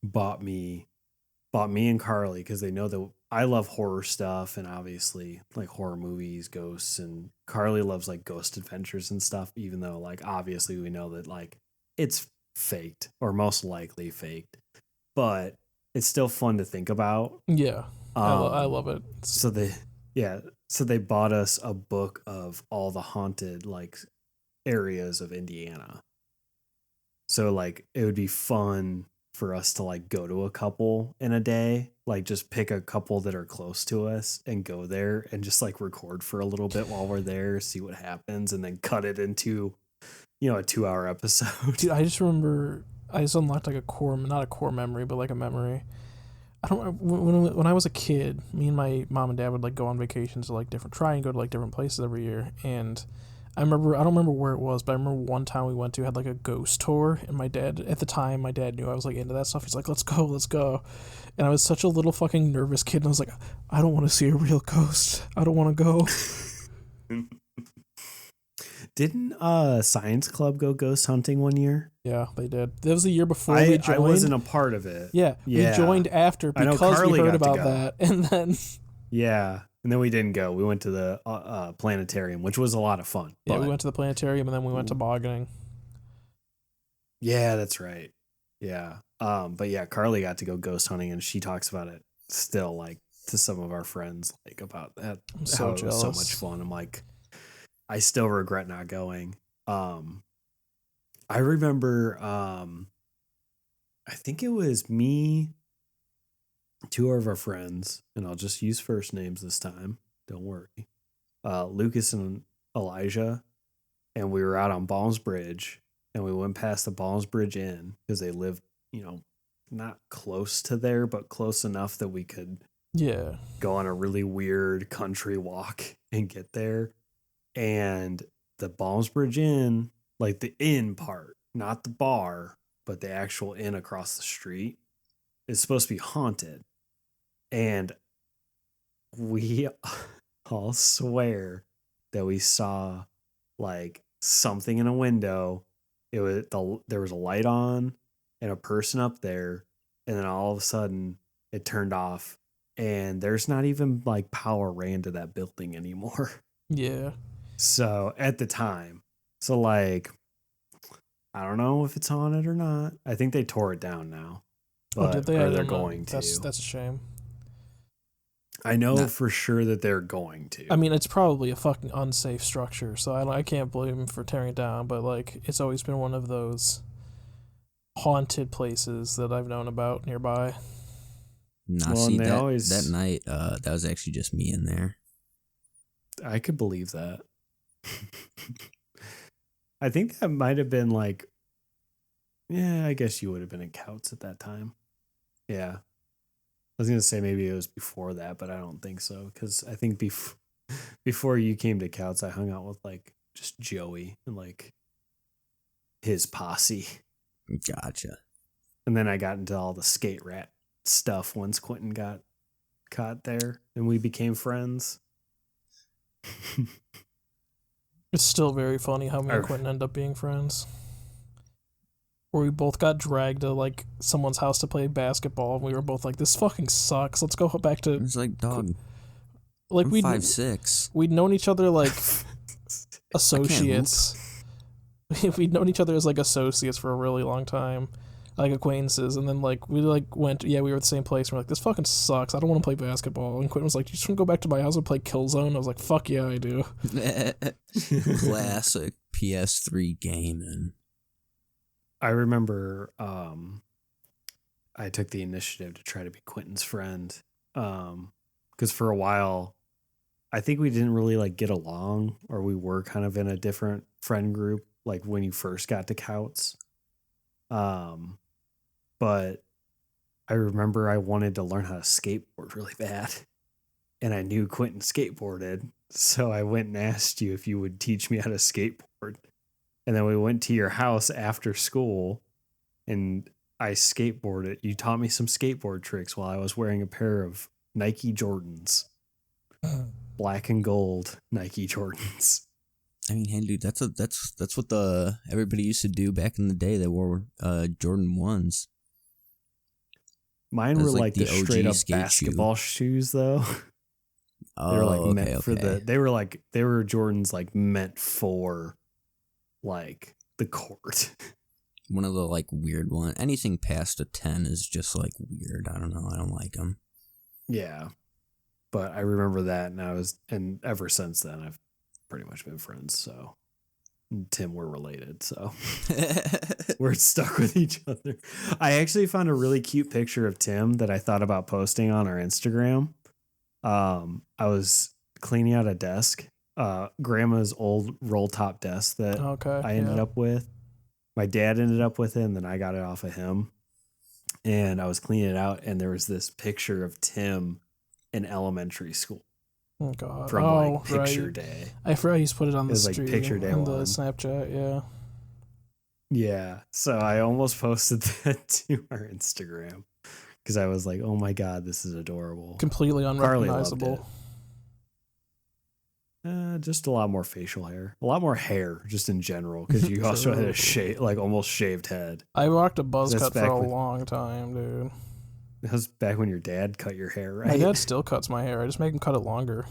bought me and Carly, because they know that I love horror stuff, and obviously like horror movies, ghosts, and Carly loves like ghost adventures and stuff, even though like obviously we know that like it's faked, or most likely faked, but it's still fun to think about. Yeah, I love it. So they bought us a book of all the haunted like areas of Indiana. So like it would be fun for us to like go to a couple in a day, like just pick a couple that are close to us and go there and just like record for a little bit while we're there, see what happens, and then cut it into a 2-hour episode. Dude, I just remember I just unlocked like not a core memory, but like a memory. I don't when I was a kid, me and my mom and dad would like go on vacations to like try and go to like different places every year, and I don't remember where it was, but I remember one time we went to had like a ghost tour, and my dad knew I was like into that stuff. He's like, let's go, and I was such a little fucking nervous kid, and I was like, I don't want to see a real ghost. I don't want to go. Didn't Science Club go ghost hunting one year? Yeah, they did. That was the year before we joined. I wasn't a part of it. Yeah, we joined after I know because we Carly heard got to about go. that, and then Yeah, and then we didn't go. We went to the planetarium, which was a lot of fun. yeah, we but- went to the planetarium, and then we went to tobogganing. Yeah, that's right. Yeah. But yeah, Carly got to go ghost hunting, and she talks about it still, like to some of our friends, like about that. I'm so how it was so jealous. much fun. I'm like, I still regret not going. I remember, I think it was me, two of our friends, and I'll just use first names this time. Don't worry. Lucas and Elijah, and we were out on Balms Bridge, and we went past the Balms Bridge Inn because they lived, not close to there, but close enough that we could Yeah, go on a really weird country walk and get there. And the Balms Bridge Inn, like the inn part, not the bar, but the actual inn across the street, is supposed to be haunted. And we all swear that we saw like something in a window. There was a light on and a person up there, and then all of a sudden it turned off, and there's not even like power ran to that building anymore. yeah. So at the time, like, I don't know if it's haunted or not. I think they tore it down now. But, Did they? or I they're don't know. going to. That's a shame. I know Nah. for sure that they're going to. I mean, it's probably a fucking unsafe structure, so I can't blame them for tearing it down. But like, it's always been one of those haunted places that I've known about nearby. Nah, Well, see and they that always- that night, that was actually just me in there. I could believe that. I think that might have been like Yeah, I guess you would have been at Couts at that time. Yeah. I was going to say maybe it was before that, but I don't think so. Because I think before you came to Couts, I hung out with like just Joey and like his posse. Gotcha. And then I got into all the skate rat stuff once Quentin got caught there and we became friends. It's still very funny how me and Quentin end up being friends. Where we both got dragged to like someone's house to play basketball, and we were both like, "This fucking sucks. Let's go back to." It's like, dog. Like I'm 5'6". We'd known each other like associates. We'd known each other as like associates for a really long time, like acquaintances, and then like we like went. Yeah, we were at the same place. And we're like, "This fucking sucks. I don't want to play basketball." And Quentin was like, "You just want to go back to my house and play Killzone?" I was like, "Fuck yeah, I do." Classic PS3 gaming. I remember I took the initiative to try to be Quentin's friend. Because for a while, I think we didn't really like get along, or we were kind of in a different friend group, like when you first got to Couts. But I remember I wanted to learn how to skateboard really bad. And I knew Quentin skateboarded. So I went and asked you if you would teach me how to skateboard. And then we went to your house after school and I skateboarded. You taught me some skateboard tricks while I was wearing a pair of Nike Jordans. Black and gold Nike Jordans. I mean, hey, dude, that's what everybody used to do back in the day. They wore Jordan 1s. Mine were like the OG straight up skate basketball shoes though. Oh, they were like meant okay. for they were Jordans like meant for like the court. One of the like weird ones. Anything past a 10 is just like weird. I don't know. I don't like them. Yeah. But I remember that and ever since then I've pretty much been friends. So Tim, we're related. So we're stuck with each other. I actually found a really cute picture of Tim that I thought about posting on our Instagram. I was cleaning out a desk, grandma's old roll top desk that I ended up with. My dad ended up with it, and then I got it off of him. And I was cleaning it out, and there was this picture of Tim in elementary school. Oh God! From like picture day. I forgot he's put it on the stream, like picture day on the one. Snapchat. Yeah. Yeah. So I almost posted that to our Instagram because I was like, "Oh my God, this is adorable." Completely unrecognizable. Just a lot more facial hair, a lot more hair, just in general, because you also had a like almost shaved head. I rocked a buzz cut for a long time, dude. That was back when your dad cut your hair, right? My dad still cuts my hair. I just make him cut it longer.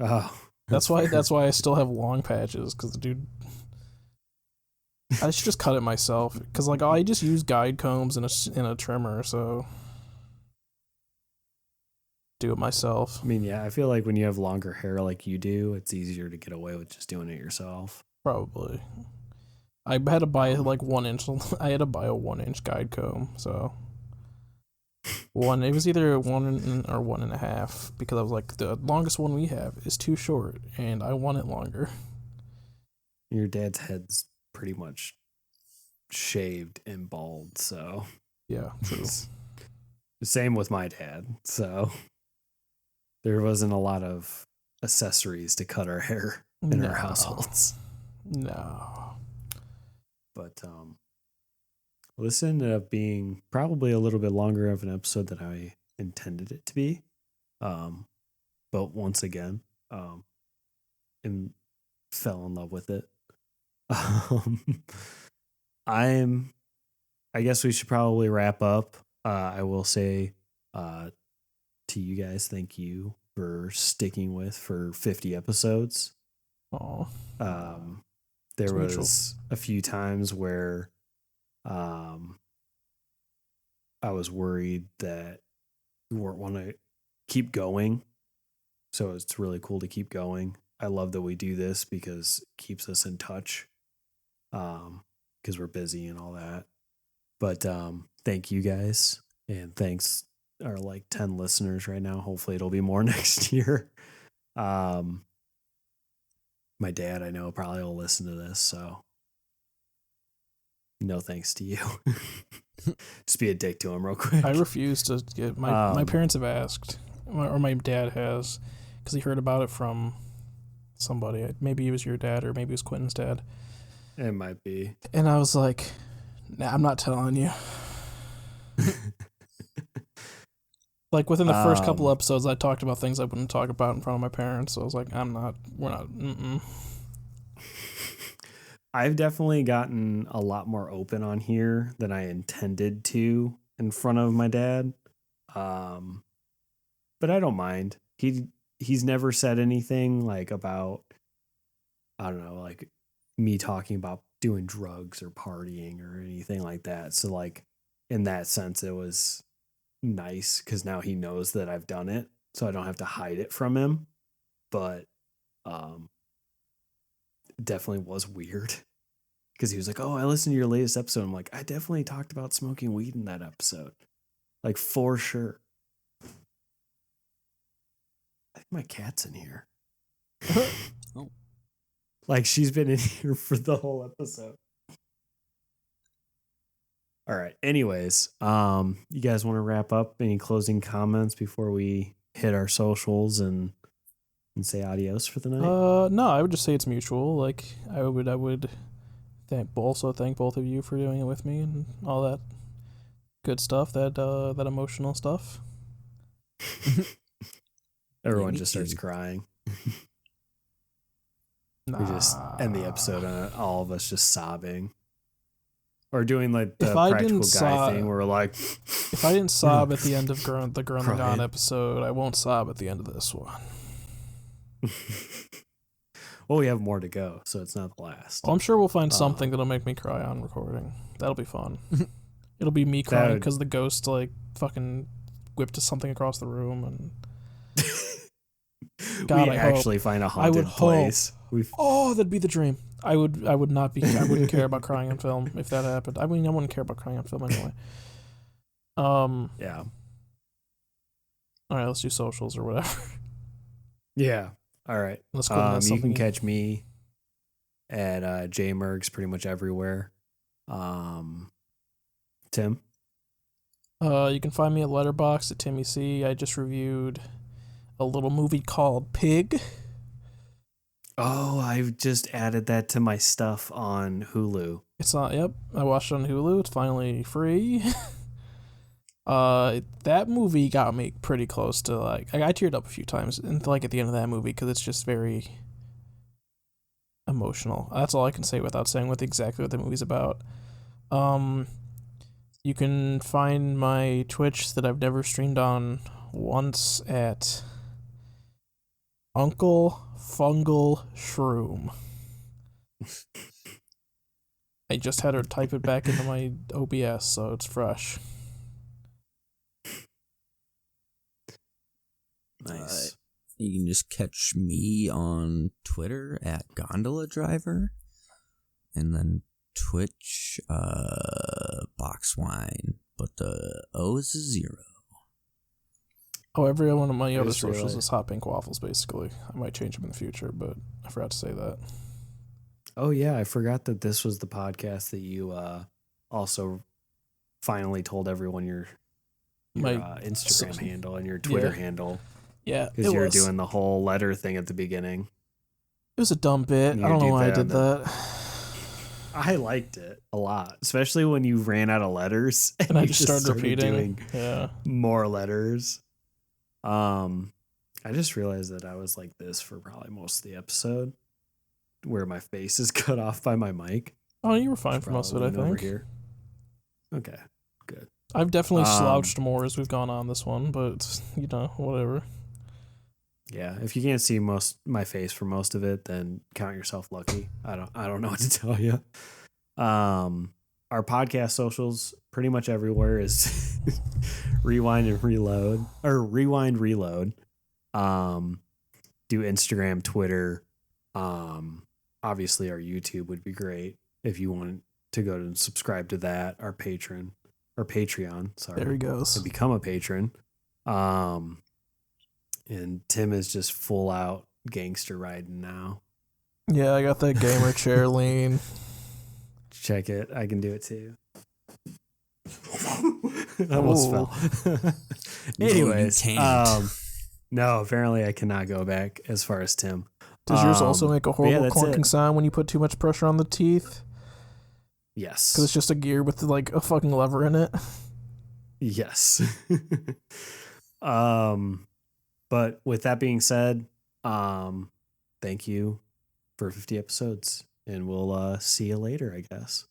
Oh, that's why I still have long patches, because the dude. I should just cut it myself, because like I just use guide combs and a trimmer, so. Do it myself. I mean, yeah, I feel like when you have longer hair like you do, it's easier to get away with just doing it yourself. Probably. I had to buy like 1 inch. I had to buy a 1 inch guide comb, so it was either 1 or 1.5, because I was like, the longest one we have is too short, and I want it longer. Your dad's head's pretty much shaved and bald, so yeah, true. Same with my dad, so. There wasn't a lot of accessories to cut our hair in our households. No. But this ended up being probably a little bit longer of an episode than I intended it to be. But once again, and fell in love with it. I guess we should probably wrap up. I will say to you guys, thank you for sticking with for 50 episodes. Oh, there was a few times where I was worried that we weren't want to keep going, so it's really cool to keep going. I love that we do this because it keeps us in touch, because we're busy and all that. But thank you guys, and thanks our like 10 listeners right now. Hopefully it'll be more next year. My dad, I know, probably will listen to this, so no thanks to you. Just be a dick to him real quick. I refuse to get my parents have asked, or my dad has, because he heard about it from somebody. Maybe it was your dad, or maybe it was Quentin's dad. It might be. And I was like, nah, I'm not telling you. Like within the first couple episodes, I talked about things I wouldn't talk about in front of my parents. So I was like, we're not. I've definitely gotten a lot more open on here than I intended to in front of my dad. But I don't mind. He's never said anything like about, I don't know, like me talking about doing drugs or partying or anything like that. So like in that sense, it was nice because now he knows that I've done it, so I don't have to hide it from him. But it definitely was weird because he was like, "Oh, I listened to your latest episode." I'm like, "I definitely talked about smoking weed in that episode, like for sure." I think my cat's in here. Oh. Like she's been in here for the whole episode. All right. Anyways, you guys want to wrap up? Any closing comments before we hit our socials and say adios for the night? No, I would just say it's mutual. Like I would thank both of you for doing it with me and all that good stuff, that emotional stuff. Everyone me just starts too. crying. Nah. We just end the episode on all of us just sobbing. Or doing like the If I practical didn't guy thing where we're like, If I didn't sob at the end of the Gurren Crying. Lagann episode, I won't sob at the end of this one. well, we have more to go, so it's not the last. Well, I'm sure we'll find something that'll make me cry on recording. That'll be fun. It'll be me crying would- because the ghost like fucking whipped something across the room, and God, we I hope. actually find a I haunted would hope. place. Oh, that'd be the dream. I would not be. I wouldn't care about crying on film if that happened. I mean, I wouldn't care about crying on film anyway. Yeah. All right, let's do socials or whatever. Yeah. All right. Let's go. You can catch me at JMergs pretty much everywhere. Tim? You can find me at Letterboxd at Timmy C. I just reviewed a little movie called Pig. Oh, I've just added that to my stuff on Hulu. It's not. Yep, I watched it on Hulu. It's finally free. That movie got me pretty close to like I teared up a few times, and like at the end of that movie because it's just very emotional. That's all I can say without saying exactly what the movie's about. You can find my Twitch that I've never streamed on once at Uncle Fungal Shroom. I just had her type it back into my OBS, so it's fresh. Nice. You can just catch me on Twitter at Gondola Driver, and then Twitch, Boxwine, but the O is a 0. Oh, every one of my other just socials realized. is Hot Pink Waffles, basically. I might change them in the future, but I forgot to say that. Oh, yeah. I forgot that this was the podcast that you also finally told everyone your My Instagram so- handle and your Twitter yeah. handle. Yeah, Because you were was. doing the whole letter thing at the beginning. It was a dumb bit. You I don't know do why I that did and that. I liked it a lot, especially when you ran out of letters And I you just started repeating. doing Yeah. more letters. I just realized that I was like this for probably most of the episode, where my face is cut off by my mic. Oh, you were fine for most of it, I Probably over think. here. Okay, good. I've definitely Um, slouched more as we've gone on this one, but, you know, whatever. Yeah, if you can't see my face for most of it, then count yourself lucky. I don't know what to tell you. Our podcast socials pretty much everywhere is rewind and reload or rewind reload. Do Instagram, Twitter. Obviously our YouTube would be great if you want to go and subscribe to that. Our Patreon. Sorry, There he goes. to become a patron. And Tim is just full out gangster riding now. Yeah, I got that gamer chair lean. check it. I can do it too. I almost fell. Anyways, No, you can't. no, apparently I cannot go back as far as Tim. Does yours also make a but yeah, horrible that's clunking it. sound when you put too much pressure on the teeth? Yes. Because it's just a gear with like a fucking lever in it. Yes. But with that being said, thank you for 50 episodes, and we'll see you later, I guess.